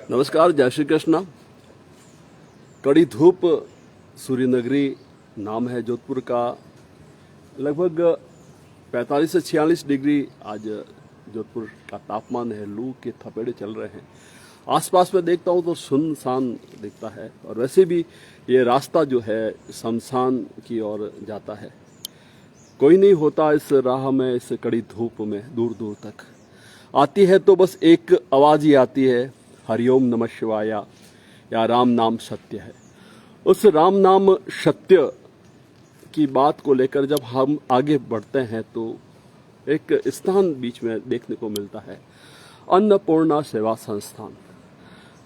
नमस्कार, जय श्री कृष्ण। कड़ी धूप सूर्य नगरी नाम है जोधपुर का। लगभग 45 से 46 डिग्री आज जोधपुर का तापमान है। लू के थपेड़े चल रहे हैं। आसपास में देखता हूँ तो सुनसान दिखता है और वैसे भी ये रास्ता जो है शमशान की ओर जाता है। कोई नहीं होता इस राह में, इस कड़ी धूप में दूर दूर तक। आती है तो बस एक आवाज ही आती है, हरिओम नमः शिवाय या राम नाम सत्य है। उस राम नाम सत्य की बात को लेकर जब हम आगे बढ़ते हैं तो एक स्थान बीच में देखने को मिलता है, अन्नपूर्णा सेवा संस्थान,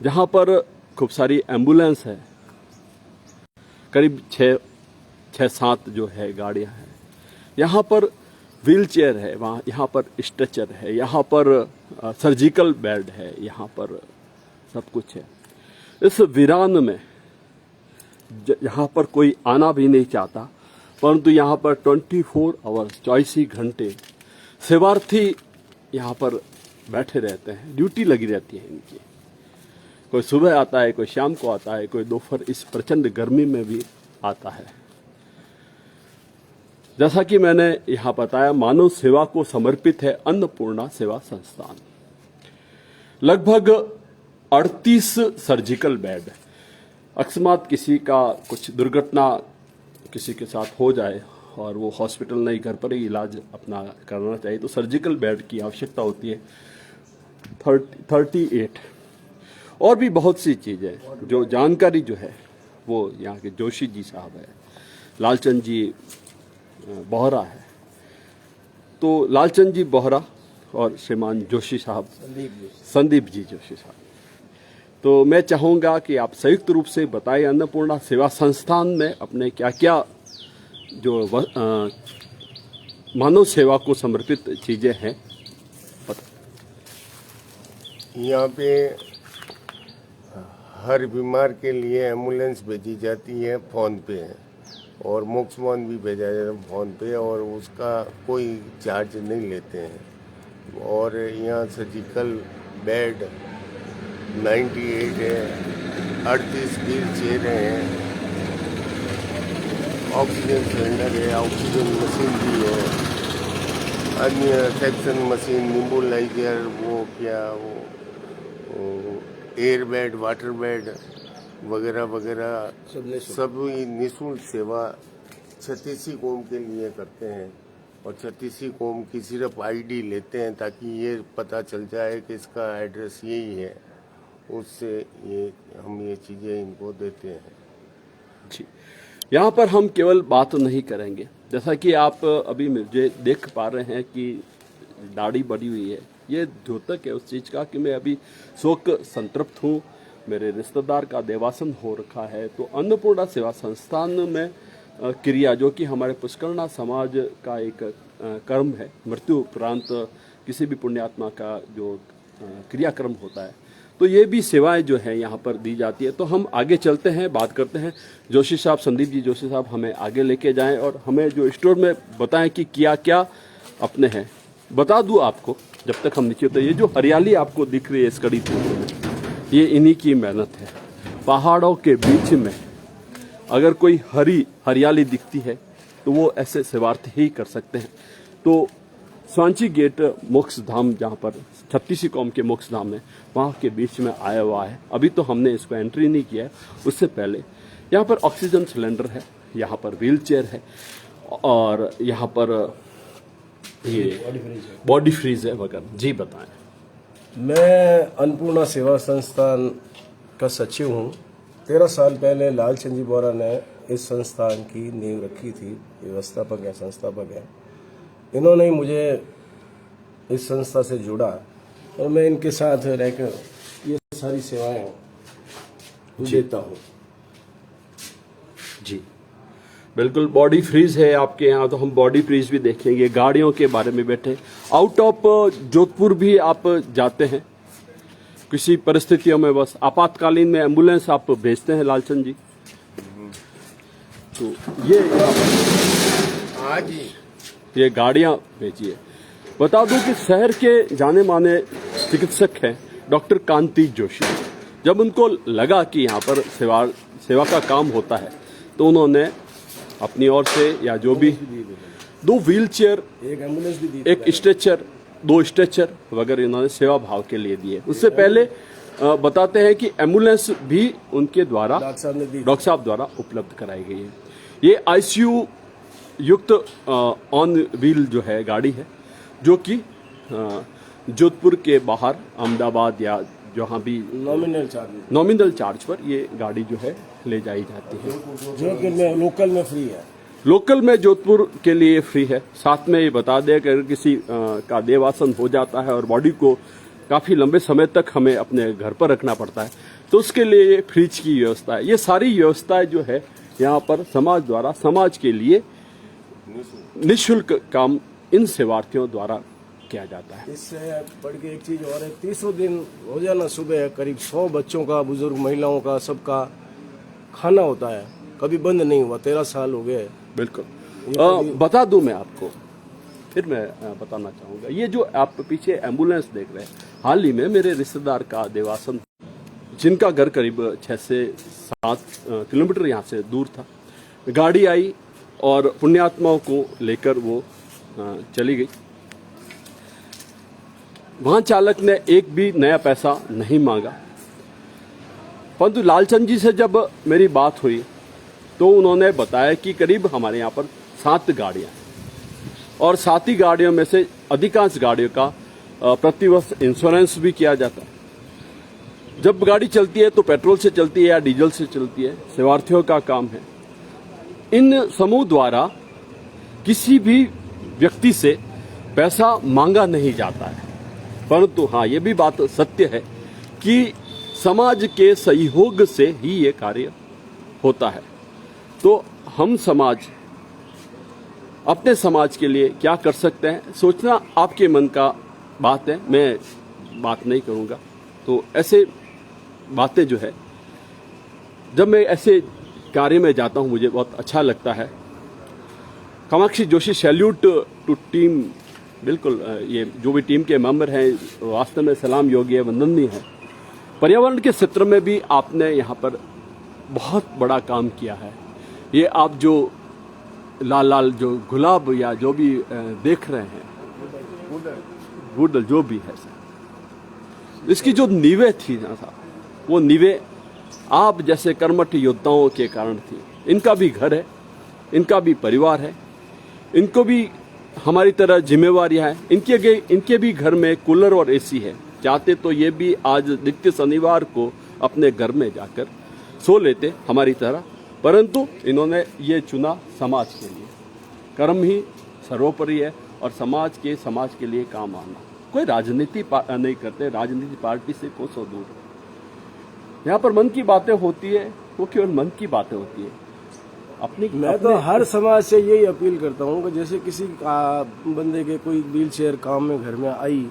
जहां पर खूब सारी एम्बुलेंस है। करीब 6-7 जो है गाड़ियां हैं। यहाँ पर व्हील चेयर है, यहाँ पर स्ट्रेचर है, यहाँ पर सर्जिकल बेड है, यहाँ पर सब कुछ है। इस वीरान में यहाँ पर कोई आना भी नहीं चाहता, परंतु यहाँ पर 24 आवर्स 24 घंटे सेवार्थी यहाँ पर बैठे रहते हैं। ड्यूटी लगी रहती है इनकी। कोई सुबह आता है, कोई शाम को आता है, कोई दोपहर इस प्रचंड गर्मी में भी आता है। जैसा कि मैंने यहाँ बताया, मानव सेवा को समर्पित है अन्नपूर्णा सेवा संस्थान। लगभग 38 सर्जिकल बेड। अकस्मात किसी का कुछ दुर्घटना किसी के साथ हो जाए और वो हॉस्पिटल नहीं, घर पर ही इलाज अपना करना चाहिए, तो सर्जिकल बेड की आवश्यकता होती है। 38 और भी बहुत सी चीजें जो जानकारी जो है वो यहाँ के जोशी जी साहब है, लालचंद जी बोहरा है। तो लालचंद जी बोहरा और श्रीमान जोशी साहब, संदीप जी जोशी साहब। तो मैं चाहूंगा कि आप संयुक्त रूप से बताएं अन्नपूर्णा सेवा संस्थान में अपने क्या क्या जो मानव सेवा को समर्पित चीजें हैं। यहाँ पे हर बीमार के लिए एम्बुलेंस भेजी जाती है फोन पे, और मोक्समोन भी भेजा जाता है फोन पे, और उसका कोई चार्ज नहीं लेते हैं। और यहाँ सर्जिकल बेड 98 है, 38 व्हील चेयर हैं, ऑक्सीजन सिलेंडर है, ऑक्सीजन मशीन भी है, अन्य सेक्शन मशीन, निम्बुलाइजर, वो एयर बेड, वाटर बेड वगैरह वगैरह सब निःशुल्क सेवा छत्तीसी कौम के लिए करते हैं। और छत्तीसी कौम की सिर्फ आईडी लेते हैं ताकि ये पता चल जाए कि इसका एड्रेस यही है। उससे हम ये चीजें इनको देते हैं। जी, यहाँ पर हम केवल बात नहीं करेंगे। जैसा कि आप अभी मुझे देख पा रहे हैं कि दाढ़ी बढ़ी हुई है, ये द्योतक है उस चीज का कि मैं अभी शोक संतृप्त हूँ। मेरे रिश्तेदार का देवासन हो रखा है। तो अन्नपूर्णा सेवा संस्थान में क्रिया, जो कि हमारे पुष्करणा समाज का एक कर्म है, मृत्यु उपरांत किसी भी पुण्यात्मा का जो क्रियाक्रम होता है, तो ये भी सेवाएं जो है यहाँ पर दी जाती है। तो हम आगे चलते हैं, बात करते हैं। जोशी साहब, संदीप जी जोशी साहब हमें आगे लेके जाएं और हमें जो स्टोर में बताएं कि क्या क्या अपने हैं। बता दूं आपको, जब तक हम नीचे होते, ये जो हरियाली आपको दिख रही है इस कड़ी धूप में, ये इन्हीं की मेहनत है। पहाड़ों के बीच में अगर कोई हरियाली दिखती है तो वो ऐसे सेवार्थ ही कर सकते हैं। तो स्वांची गेट मोक्ष धाम, जहाँ पर छत्तीसी कौम के मोक्ष धाम है, वहाँ के बीच में आया हुआ है। अभी तो हमने इसको एंट्री नहीं किया है। उससे पहले यहाँ पर ऑक्सीजन सिलेंडर है, यहाँ पर व्हील चेयर है, और यहाँ पर ये बॉडी फ्रीज है वगैरह। जी बताएं। मैं अन्नपूर्णा सेवा संस्थान का सचिव हूँ। 13 साल पहले लालचंद जी बोहरा ने इस संस्थान की नींव रखी थी। व्यवस्थापक है, संस्थापक है। इन्होंने ही मुझे इस संस्था से जोड़ा और मैं इनके साथ रहकर ये सारी सेवाएं देता हूँ। जी बिल्कुल, बॉडी फ्रीज है आपके यहाँ, तो हम बॉडी फ्रीज भी देखेंगे। गाड़ियों के बारे में बैठे, आउट ऑफ जोधपुर भी आप जाते हैं किसी परिस्थितियों में, बस आपातकालीन में एम्बुलेंस आप भेजते हैं लालचंद जी। तो ये गाड़ियां भेजिए। बता दूं कि शहर के जाने माने चिकित्सक हैं डॉक्टर कांति जोशी। जब उनको लगा कि यहाँ पर सेवा का काम होता है तो उन्होंने अपनी ओर से या जो भी 2 व्हील चेयर, एक एम्बुलेंस भी दी, एक स्ट्रेचर, 2 स्ट्रेचर वगैरह इन्होंने सेवा भाव के लिए दिए। उससे पहले बताते हैं कि एम्बुलेंस भी उनके द्वारा डॉक्टर साहब द्वारा उपलब्ध कराई गई है। ये आईसीयू युक्त ऑन व्हील जो है गाड़ी है, जो कि जोधपुर के बाहर अहमदाबाद या जहाँ भी नॉमिनल चार्ज पर ये गाड़ी जो है ले जाई जाती है। जोधपुर में लोकल में फ्री है, लोकल में जोधपुर के लिए फ्री है। साथ में ये बता दें कि अगर किसी का देवासन हो जाता है और बॉडी को काफी लंबे समय तक हमें अपने घर पर रखना पड़ता है तो उसके लिए ये फ्रिज की व्यवस्था है। ये सारी व्यवस्थाएं जो है यहाँ पर समाज द्वारा समाज के लिए निःशुल्क काम इन सेवार्थियों द्वारा किया जाता है। इससे बढ़ के एक चीज और है, 300 दिन रोजाना सुबह करीब 100 बच्चों का, बुजुर्ग महिलाओं का, सबका खाना होता है, कभी बंद नहीं हुआ। 13 साल हो गए। बिल्कुल। बता दूं मैं आपको, फिर मैं बताना चाहूंगा, ये जो आप पीछे एम्बुलेंस देख रहे हैं, हाल ही में मेरे रिश्तेदार का देवासन, जिनका घर करीब 6 से 7 किलोमीटर यहाँ से दूर था, गाड़ी आई और पुण्यात्माओं को लेकर वो चली गई। वहां चालक ने एक भी नया पैसा नहीं मांगा, परंतु लालचंद जी से जब मेरी बात हुई तो उन्होंने बताया कि करीब हमारे यहाँ पर 7 गाड़ियां हैं और 7 ही गाड़ियों में से अधिकांश गाड़ियों का प्रतिवर्ष इंश्योरेंस भी किया जाता है। जब गाड़ी चलती है तो पेट्रोल से चलती है या डीजल से चलती है, सेवार्थियों का काम है। इन समूह द्वारा किसी भी व्यक्ति से पैसा मांगा नहीं जाता है, परंतु हाँ, ये भी बात सत्य है कि समाज के सहयोग से ही ये कार्य होता है। तो हम समाज अपने समाज के लिए क्या कर सकते हैं, सोचना आपके मन का बात है, मैं बात नहीं करूंगा। तो ऐसे बातें जो है, जब मैं ऐसे कार्य में जाता हूं मुझे बहुत अच्छा लगता है। Kamakshi Joshi salute to team. बिल्कुल, ये जो भी टीम के मेंबर हैं वास्तव में सलाम योग्य है, वंदनीय है। पर्यावरण के क्षेत्र में भी आपने यहाँ पर बहुत बड़ा काम किया है। ये आप जो लाल लाल जो गुलाब या जो भी देख रहे हैं, वुडल जो भी है सर, इसकी जो नींवें थी ना साहब, वो नींवें आप जैसे कर्मठ योद्धाओं के कारण थी। इनका भी घर है, इनका भी परिवार है, इनको भी हमारी तरह जिम्मेवारियां हैं। इनके भी घर में कूलर और एसी है। चाहते तो ये भी आज नित्य शनिवार को अपने घर में जाकर सो लेते हमारी तरह, परंतु इन्होंने ये चुना समाज के लिए। कर्म ही सर्वोपरि है और समाज के लिए काम आना। कोई राजनीति नहीं करते, राजनीति पार्टी से कोसों दूर। यहाँ पर मन की बातें होती है, वो केवल मन की बातें होती है। मैं तो हर समाज से यही अपील करता हूँ कि जैसे किसी बंदे के कोई व्हील चेयर काम में घर में आई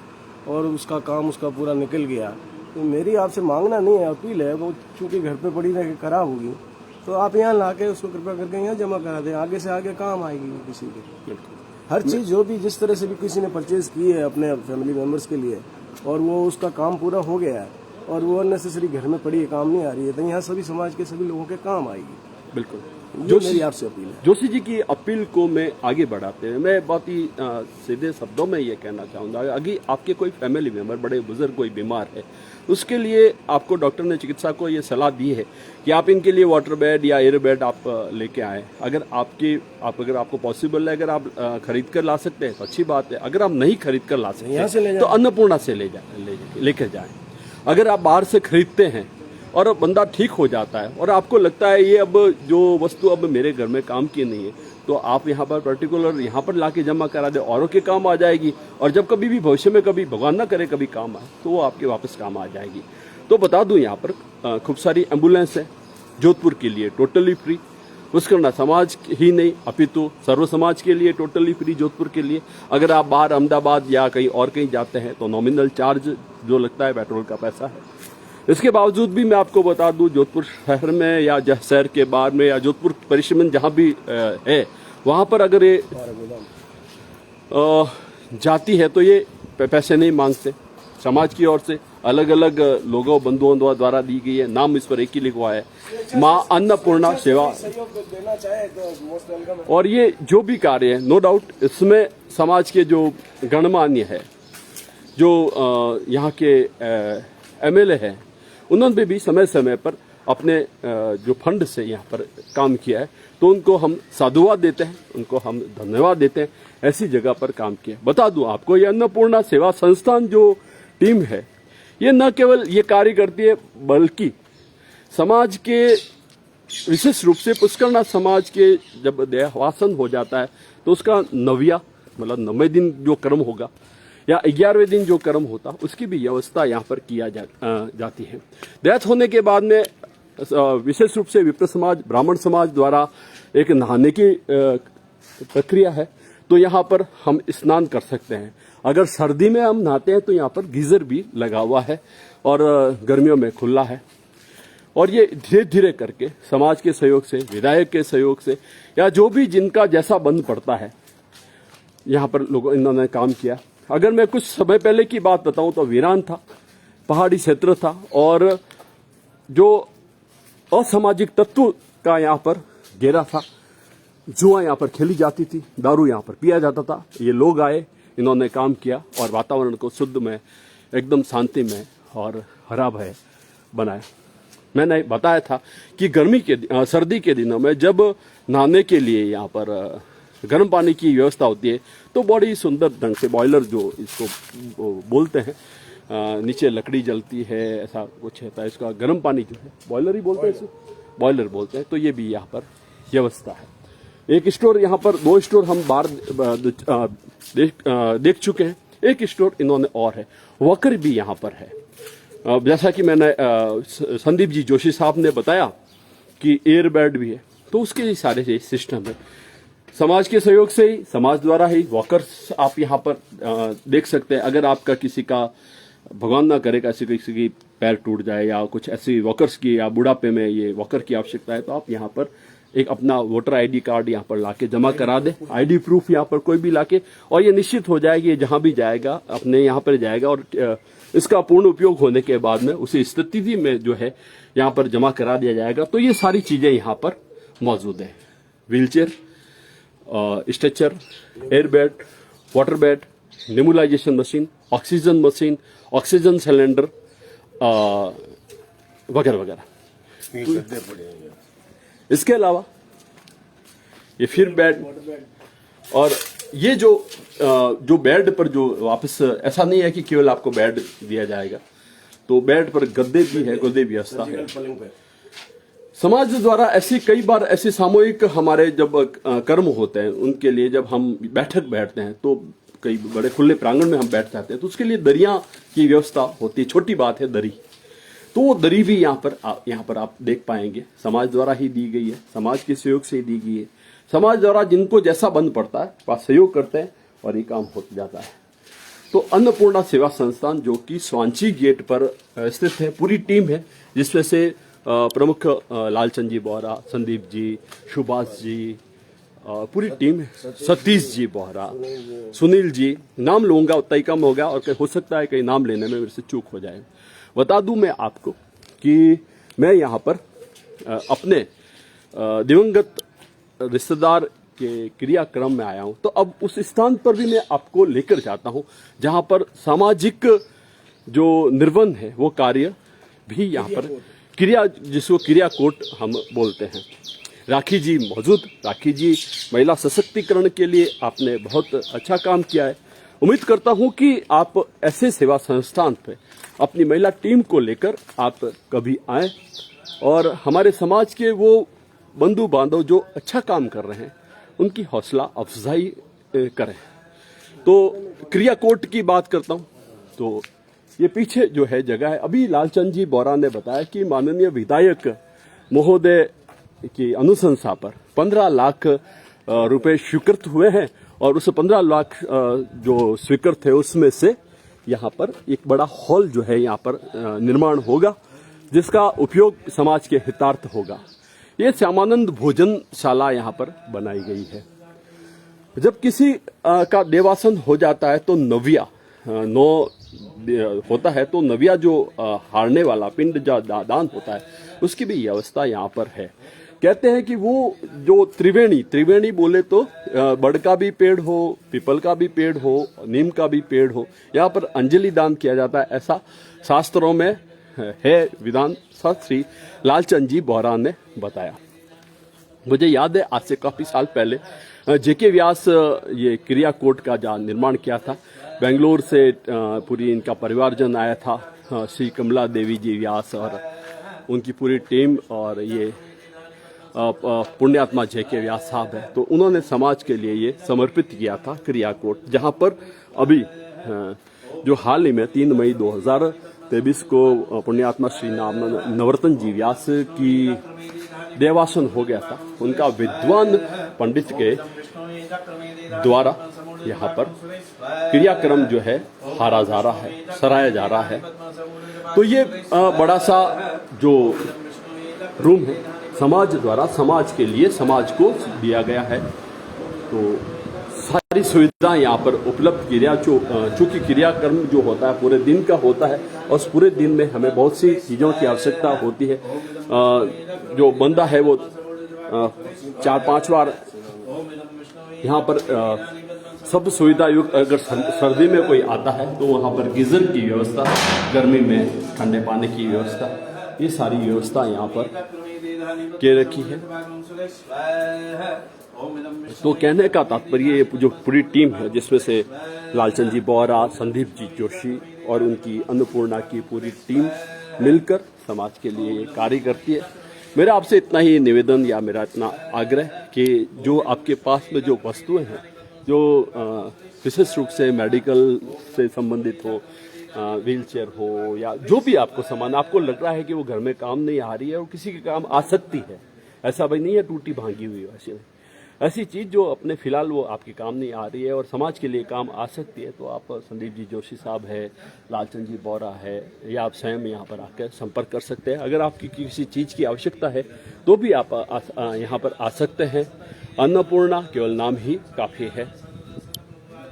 और उसका काम उसका पूरा निकल गया, तो मेरी आपसे मांगना नहीं है, अपील है। वो चूंकि घर पे पड़ी रह के खराब होगी तो आप यहाँ ला के उसको कृपया करके यहाँ जमा करा दें, आगे से आगे काम आएगी किसी के। हर चीज जो भी जिस तरह से भी किसी ने परचेज की है अपने फैमिली मेंबर्स के लिए और वो उसका काम पूरा हो गया है और वो अननेसेसरी घर में पड़ी है, काम नहीं आ रही है, तो यहाँ सभी समाज के सभी लोगों के काम आएगी। बिल्कुल, मेरी आपसे अपील है। जोशी जी की अपील को मैं आगे बढ़ाते हैं मैं बहुत ही सीधे शब्दों में ये कहना चाहूँगा, अगर आपके कोई फैमिली मेंबर, बड़े बुजुर्ग कोई बीमार है, उसके लिए आपको डॉक्टर ने, चिकित्सा को ये सलाह दी है कि आप इनके लिए वाटर बेड या एयर बेड आप लेके आएँ। अगर आपको पॉसिबल है, अगर आप खरीद कर ला सकते हैं तो अच्छी बात है। अगर आप नहीं खरीद कर ला सकते तो अन्नपूर्णा से लेकर जाएं। अगर आप बाहर से खरीदते हैं और बंदा ठीक हो जाता है और आपको लगता है ये अब जो वस्तु अब मेरे घर में काम की नहीं है, तो आप यहाँ पर पर्टिकुलर यहाँ पर लाके जमा करा दे, औरों के काम आ जाएगी। और जब कभी भी भविष्य में कभी भगवान ना करे कभी काम आए तो वो आपके वापस काम आ जाएगी। तो बता दूं, यहाँ पर खूब सारी एम्बुलेंस है जोधपुर के लिए टोटली फ्री। पुष्करना समाज ही नहीं अपितु सर्व समाज के लिए टोटली फ्री जोधपुर के लिए। अगर आप बाहर अहमदाबाद या कहीं और कहीं जाते हैं तो नॉमिनल चार्ज जो लगता है पेट्रोल का पैसा है। इसके बावजूद भी मैं आपको बता दूं, जोधपुर शहर में या शहर के बाहर में या जोधपुर परिसर में जहां भी है, वहां पर अगर ये जाती है तो ये पैसे नहीं मांगते समाज की ओर से। अलग अलग लोगों बंधुओं द्वारा दी गई है। नाम इस पर एक ही लिखवा है, मां अन्नपूर्णा सेवा। देना चाहे तो मोस्ट वेलकम है। और ये जो भी कार्य है, नो डाउट इसमें समाज के जो गणमान्य है, जो यहाँ के एमएलए हैं, उन्होंने भी समय समय पर अपने जो फंड से यहाँ पर काम किया है, तो उनको हम साधुवाद देते हैं, उनको हम धन्यवाद देते हैं। ऐसी जगह पर काम किया। बता दूं आपको, ये अन्नपूर्णा सेवा संस्थान जो टीम है, ये न केवल ये कार्य करती है, बल्कि समाज के विशेष रूप से पुष्करनाथ समाज के जब देहावसान हो जाता है तो उसका नव्या मतलब 90 दिन जो कर्म होगा या 11वें दिन जो कर्म होता, उसकी भी व्यवस्था यहाँ पर किया जाती है। डेथ होने के बाद में विशेष रूप से विप्र समाज, ब्राह्मण समाज द्वारा एक नहाने की प्रक्रिया है। तो यहाँ पर हम स्नान कर सकते हैं। अगर सर्दी में हम नहाते हैं तो यहाँ पर गीजर भी लगा हुआ है और गर्मियों में खुला है। और ये धीरे धीरे करके समाज के सहयोग से, विधायक के सहयोग से, या जो भी जिनका जैसा बंद पड़ता है, यहाँ पर लोगों इन्होंने काम किया। अगर मैं कुछ समय पहले की बात बताऊं तो वीरान था, पहाड़ी क्षेत्र था, और जो असामाजिक तत्व का यहाँ पर घेरा था, जुआ यहाँ पर खेली जाती थी, दारू यहाँ पर पिया जाता था। ये लोग आए, इन्होंने काम किया और वातावरण को शुद्ध में, एकदम शांति में और हरा भरा बनाया। मैंने बताया था कि सर्दी के दिनों में जब नहाने के लिए यहाँ पर गर्म पानी की व्यवस्था होती है, तो बड़ी सुंदर ढंग से बॉयलर जो इसको बोलते हैं, नीचे लकड़ी जलती है, ऐसा कुछ होता है, इसका गर्म पानी जो है बॉयलर ही बोलते हैं, इसे बॉयलर बोलते हैं। तो ये भी यहाँ पर व्यवस्था है। एक स्टोर यहाँ पर, 2 स्टोर हम बाहर देख चुके हैं, एक स्टोर इन्होंने और है, वॉकर भी यहाँ पर है। जैसा कि मैंने संदीप जी जोशी साहब ने बताया कि एयर बेड भी है, तो उसके लिए सारे सिस्टम है। समाज के सहयोग से ही, समाज द्वारा ही वॉकर्स आप यहाँ पर देख सकते हैं। अगर आपका किसी का भगवान ना करे किसी की पैर टूट जाए या कुछ ऐसी वॉकर्स की, या बुढ़ापे में ये वॉकर की आवश्यकता है, तो आप यहाँ पर एक अपना वोटर आईडी कार्ड यहाँ पर लाके जमा करा दे, आईडी प्रूफ यहाँ पर कोई भी लाके, और ये निश्चित हो जाएगी ये जहां भी जाएगा अपने यहाँ पर जाएगा, और इसका पूर्ण उपयोग होने के बाद में उसी स्थिति में जो है यहाँ पर जमा करा दिया जाएगा। तो ये सारी चीजें यहाँ पर मौजूद है। Wheelchair, stretcher, air bed, water bed, nebulization machine, oxygen cylinder वगैरह वगैरह। इसके अलावा ये फिर बेड, और ये जो बेड पर जो वापस, ऐसा नहीं है कि केवल आपको बेड दिया जाएगा, तो बेड पर गद्दे भी है, गद्दे व्यवस्था है। समाज द्वारा ऐसी कई बार ऐसे सामूहिक हमारे जब कर्म होते हैं, उनके लिए जब हम बैठक बैठते हैं, तो कई बड़े खुले प्रांगण में हम बैठ जाते हैं, तो उसके लिए दरिया की व्यवस्था होती है। छोटी बात है दरी, तो वो दरी भी यहाँ पर आप देख पाएंगे, समाज द्वारा ही दी गई है, समाज के सहयोग से ही दी गई है। समाज द्वारा जिनको जैसा बंद पड़ता है वह सहयोग करते हैं और ये काम हो जाता है। तो अन्नपूर्णा सेवा संस्थान जो कि स्वांची गेट पर स्थित है, पूरी टीम है, जिसमें से प्रमुख लालचंद जी बोहरा, संदीप जी, सुभाष जी, पूरी टीम है, सतीश जी बोहरा, सुनील जी, नाम लूंगा उतना ही कम होगा, और हो सकता है कहीं नाम लेने में मेरे से चूक हो जाए। बता दूं मैं आपको कि मैं यहाँ पर अपने दिवंगत रिश्तेदार के क्रियाक्रम में आया हूं, तो अब उस स्थान पर भी मैं आपको लेकर जाता हूं जहां पर सामाजिक जो निर्वहन है वो कार्य भी यहाँ पर क्रिया, जिसको क्रिया कोट हम बोलते हैं। राखी जी मौजूद, राखी जी महिला सशक्तिकरण के लिए आपने बहुत अच्छा काम किया है। उम्मीद करता हूं कि आप ऐसे सेवा संस्थान पे अपनी महिला टीम को लेकर आप कभी आए और हमारे समाज के वो बंधु बांधव जो अच्छा काम कर रहे हैं उनकी हौसला अफजाई करें। तो क्रिया कोट की बात करता हूं, तो ये पीछे जो है जगह है, अभी लालचंद जी बोहरा ने बताया कि माननीय विधायक महोदय की अनुशंसा पर 15 लाख रुपए स्वीकृत हुए हैं, और उस 15 लाख जो स्वीकृत है उसमें से यहाँ पर एक बड़ा हॉल जो है यहाँ पर निर्माण होगा, जिसका उपयोग समाज के हितार्थ होगा। ये श्यामानंद भोजनशाला यहाँ पर बनाई गई है। जब किसी का देवासन हो जाता है तो नव्या 9 होता है तो नविया जो हारने वाला पिंड जो दान होता है उसकी भी व्यवस्था यहाँ पर है। कहते हैं कि वो जो त्रिवेणी बोले तो बड़ का भी पेड़ हो, पीपल का भी पेड़ हो, नीम का भी पेड़ हो, यहाँ पर अंजलि दान किया जाता है, ऐसा शास्त्रों में है विधान। श्री लालचंद जी बोहरा ने बताया। मुझे याद है आज से काफी साल पहले जेके व्यास ये क्रिया कोट का जहाँ निर्माण किया था, बेंगलोर से पूरी इनका परिवारजन आया था, श्री कमला देवी जी व्यास और उनकी पूरी टीम, और ये पुण्यात्मा जेके व्यास साहब है, तो उन्होंने समाज के लिए ये समर्पित किया था क्रिया कोट, जहाँ पर अभी जो हाल ही में 3 मई 2023 को पुण्यात्मा श्री नवरत्न जी व्यास की देवासन हो गया था। उनका विद्वान पंडित के द्वारा यहाँ पर क्रियाक्रम जो है हारा जा रहा है, सराया जा रहा है। तो ये बड़ा सा जो रूम है समाज द्वारा समाज के लिए समाज को दिया गया है, तो सारी सुविधाएं यहाँ पर उपलब्ध चूंकि क्रियाक्रम जो होता है पूरे दिन का होता है और उस पूरे दिन में हमें बहुत सी चीज़ों की आवश्यकता होती है। जो बंदा है वो 4-5 बार यहाँ पर सब सुविधा युक्त, अगर सर्दी में कोई आता है तो वहाँ पर गीजर की व्यवस्था, गर्मी में ठंडे पानी की व्यवस्था, ये सारी व्यवस्था यहाँ पर के रखी है। तो कहने का तात्पर्य ये जो पूरी टीम है जिसमें से लालचंद जी बोहरा, संदीप जी जोशी और उनकी अन्नपूर्णा की पूरी टीम मिलकर समाज के लिए ये कार्य करती है। मेरा आपसे इतना ही निवेदन या मेरा इतना आग्रह कि जो आपके पास में जो वस्तुएं हैं जो विशेष रूप से मेडिकल से संबंधित हो, व्हील चेयर हो या जो भी आपको सामान आपको लग रहा है कि वो घर में काम नहीं आ रही है और किसी के काम आ सकती है, ऐसा भाई नहीं है टूटी भांगी हुई ऐसी चीज जो अपने फिलहाल वो आपके काम नहीं आ रही है और समाज के लिए काम आ सकती है, तो आप संदीप जी जोशी साहब है, लालचंद जी बोहरा है, या आप स्वयं यहाँ पर आकर संपर्क कर सकते हैं। अगर आपकी किसी चीज की आवश्यकता है तो भी आप यहाँ पर आ सकते हैं। अन्नपूर्णा केवल नाम ही काफी है।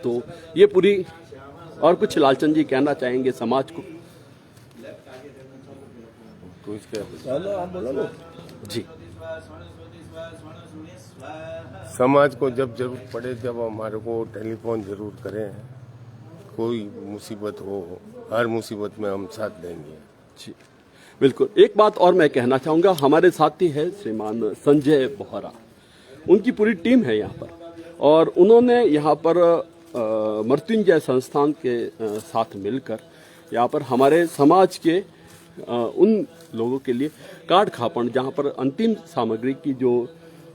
तो ये पूरी, और कुछ लालचंद जी कहना चाहेंगे समाज को? आप बोलो ना जी। समाज को जब जरूरत पड़े जब हमारे को टेलीफोन जरूर करें, कोई मुसीबत हो, हर मुसीबत में हम साथ देंगे। जी बिल्कुल। एक बात और मैं कहना चाहूँगा, हमारे साथी है श्रीमान संजय बोहरा, उनकी पूरी टीम है यहाँ पर और उन्होंने यहाँ पर मृत्युंजय संस्थान के साथ मिलकर यहाँ पर हमारे समाज के उन लोगों के लिए कार्ड खापन, जहाँ पर अंतिम सामग्री की जो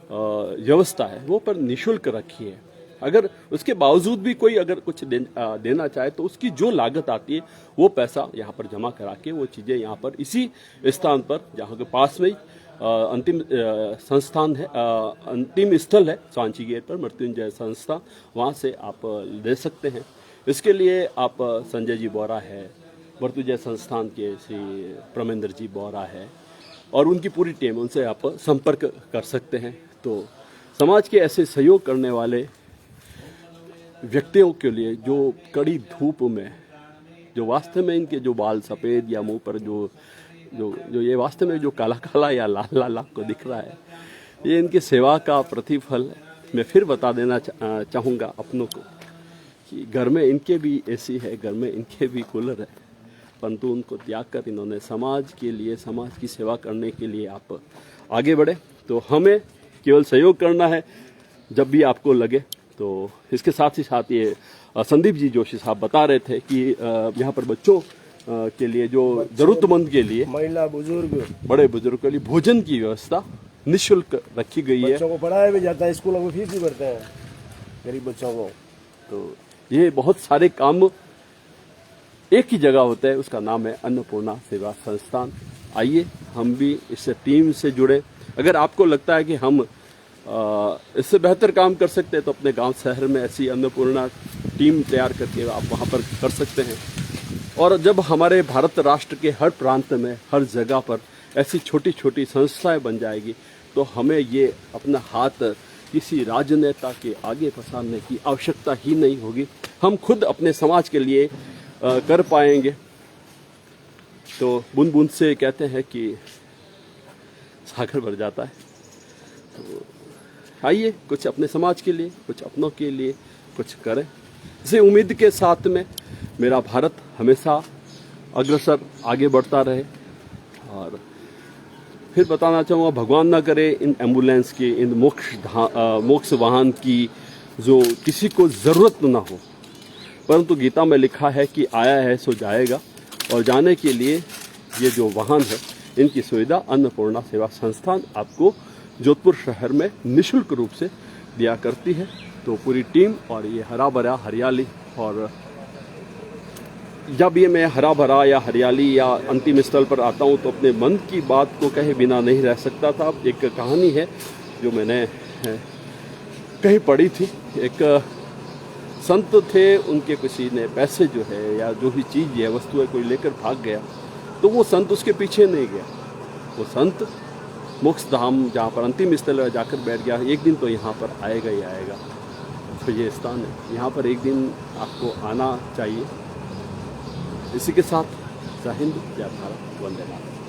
व्यवस्था है वो पर निःशुल्क रखी है। अगर उसके बावजूद भी कोई अगर कुछ देना चाहे तो उसकी जो लागत आती है वो पैसा यहाँ पर जमा करा के वो चीज़ें यहाँ पर इसी स्थान पर, जहाँ के पास में ही अंतिम संस्थान है, अंतिम स्थल है सांची गेट पर मृत्युंजय संस्थान, वहाँ से आप ले सकते हैं। इसके लिए आप संजय जी बोहरा है, मृत्युंजय संस्थान के श्री प्रमेंद्र जी बोहरा है और उनकी पूरी टीम, उनसे आप संपर्क कर सकते हैं। तो समाज के ऐसे सहयोग करने वाले व्यक्तियों के लिए जो कड़ी धूप में, जो वास्तव में इनके जो बाल सफ़ेद या मुंह पर जो ये वास्तव में जो काला काला या लाल लाल आपको दिख रहा है, ये इनकी सेवा का प्रतिफल है। मैं फिर बता देना चाहूँगा अपनों को कि घर में इनके भी एसी है, घर में इनके भी कूलर है, परंतु उनको त्याग कर इन्होंने समाज के लिए, समाज की सेवा करने के लिए आप आगे बढ़े। तो हमें केवल सहयोग करना है जब भी आपको लगे। तो इसके साथ ही साथ ये संदीप जी जोशी साहब बता रहे थे कि यहाँ पर बच्चों के लिए, जो जरूरतमंद के लिए, महिला बुजुर्ग, बड़े बुजुर्ग के लिए भोजन की व्यवस्था निःशुल्क रखी गई है। बच्चों को पढ़ाया भी जाता है, स्कूलों में फीस भी भरते हैं गरीब बच्चों को। तो ये बहुत सारे काम एक ही जगह होता है, उसका नाम है अन्नपूर्णा सेवा संस्थान। आइए हम भी इससे टीम से जुड़े। अगर आपको लगता है कि हम इससे बेहतर काम कर सकते हैं तो अपने गांव शहर में ऐसी अन्नपूर्णा टीम तैयार करके आप वहां पर कर सकते हैं। और जब हमारे भारत राष्ट्र के हर प्रांत में, हर जगह पर ऐसी छोटी छोटी संस्थाएं बन जाएगी तो हमें ये अपना हाथ किसी राजनेता के आगे पसारने की आवश्यकता ही नहीं होगी। हम खुद अपने समाज के लिए कर पाएंगे। तो बूंद बूंद से कहते हैं कि सागर भर जाता है। तो आइए कुछ अपने समाज के लिए, कुछ अपनों के लिए कुछ करें। इसी उम्मीद के साथ में मेरा भारत हमेशा अग्रसर आगे बढ़ता रहे। और फिर बताना चाहूँगा, भगवान ना करे इन एम्बुलेंस की, इन मोक्ष वाहन की जो किसी को ज़रूरत ना हो, परंतु गीता में लिखा है कि आया है सो जाएगा। और जाने के लिए ये जो वाहन है, इनकी सुविधा अन्नपूर्णा सेवा संस्थान आपको जोधपुर शहर में निःशुल्क रूप से दिया करती है। तो पूरी टीम और ये हरा भरा हरियाली, और जब ये मैं हरा भरा या हरियाली या अंतिम स्थल पर आता हूँ तो अपने मन की बात को कहे बिना नहीं रह सकता था। एक कहानी है जो मैंने कहीं पढ़ी थी। एक संत थे, उनके किसी ने पैसे जो है या जो भी चीज़ है, वस्तु है, कोई लेकर भाग गया, तो वो संत उसके पीछे नहीं गया। वो संत मोक्ष धाम जहाँ पर अंतिम स्थल है जाकर बैठ गया। एक दिन तो यहाँ पर आएगा ही आएगा। तो ये स्थान है, यहाँ पर एक दिन आपको आना चाहिए। इसी के साथ जय हिंद, जय भारत, वंदे मातरम।